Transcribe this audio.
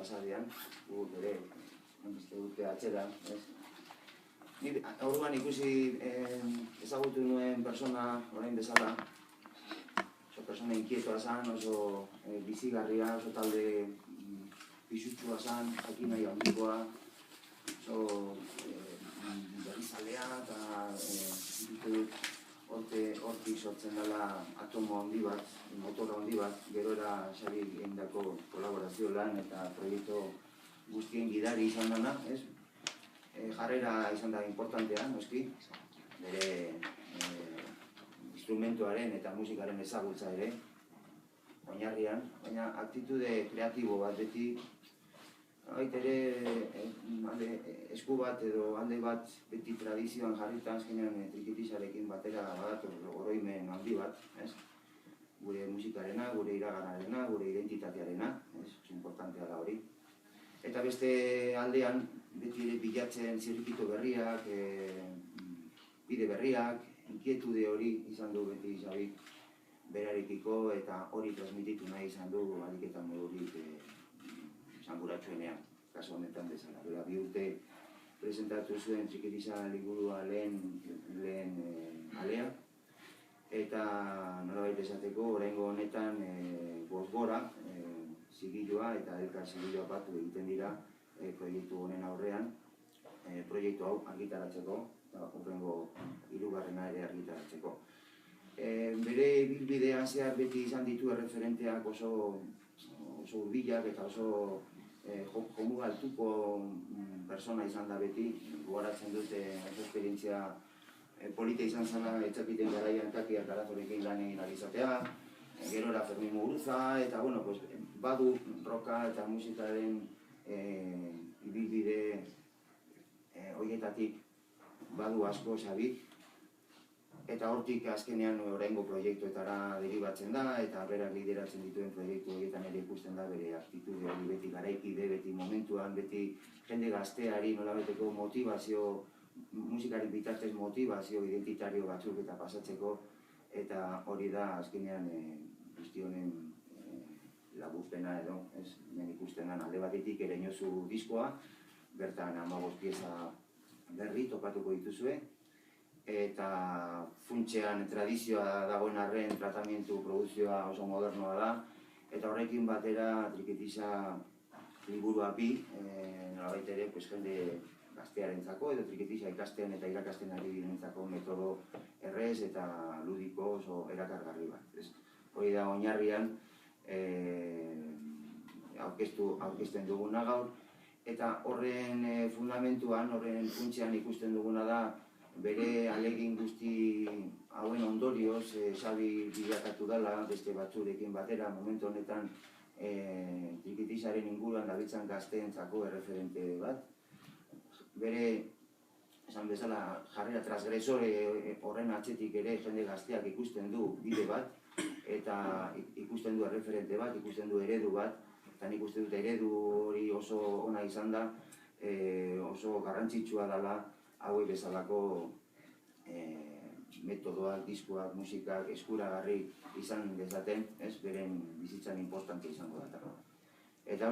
pasadean, guk ere, beste urte atxera, ez? Nire orduan ikusi ezagutu nuen persona orain bezala, oso persona inkietoa zan, oso bizigarria, oso talde pisutsua zan, jakin nahi handikoa, oso berrizalea eta hortik sortzen dela atomo handi bat, motor handi bat, gerora sari egindako kolaborazio lan eta proiektu guztien gidari izan dena, ez? Jarrera izan da importantea, noski, bere instrumentuaren eta musikaren ezagutza ere, oinarrian, baina aktitude kreatibo bat beti, ere esku bat edo alde bat beti tradizioan jarrita azkenean Trikitisarekin batera badator oroimen handi bat, ez? Gure musikarena, gure iraganarena, gure identitatearena, ez? Oso importantea da hori. Eta beste aldean, beti ere bilatzen zirrikitu berriak, bide berriak, inkietude hori izan du beti Xabik berarekiko eta hori transmititu nahi izan du ariketan modurik esanguratsuenean, kasu honetan bezala. Bera, 2 urte presentatu zuen Trikitisa liburua lehen alea, eta nolabait esateko oraingo honetan gora, zigilua eta elkar zigilua batu egiten dira proiektu honen aurrean, proiektu hau argitaratzeko, eta horrengo 3. ere argitaratzeko. Bere ibilbidean zehar beti izan ditu erreferenteak oso hurbilak eta oso jomuga altuko persona izan da beti, gogoratzen dute oso esperientzia polita izan zela etxapiten garaian Takiak Arazorekin lan egin ari izatea, gerora Fermin Muguruza, eta badu roka eta musikaren ibilbide horietatik badu asko Xabik, eta hortik azkenean oraingo proiektuetara deribatzen da, eta berak lideratzen dituen proiektu horietan ere ikusten da bere aktitude hori beti garaikide, beti momentuan, beti jende gazteari nolabeteko motivazio, musikaren bitartez motivazio identitario batzuk eta pasatzeko, eta hori da azkenean guzti honen laburpena edo, hemen ikusten da alde batetik Ereñozu diskoa, bertan 15 pieza berri topatuko dituzue, eta funtsean tradizioa dagoen arren tratamientu produzioa oso modernoa da, eta horrekin batera Trikitisa liburua bi, nolabait ere jende gaztearentzako edo Trikitisa ikasten eta irakasten ari direnentzako metodo errez eta ludiko oso erakargarri bat. Hori da oinarrian aurkezten duguna gaur, eta horren fundamentuan, horren funtsean ikusten duguna da bere ahalegin guzti hauen ondorioz Xabi bilakatu dela beste batzurekin batera, momentu honetan Trikitisaren inguruan dabiltzan gazteentzako erreferente bat. Bere, esan bezala, jarrera transgresore horren atzetik ere jende gazteak ikusten du bide bat, eta ikusten du erreferente bat, ikusten du eredu bat, eta nik uste dut eredu hori oso ona izan da, oso garrantzitsua dela hauek bezalako metodoak, diskoak, musikak eskuragarri izan dezaten, beren bizitzan importante izango da.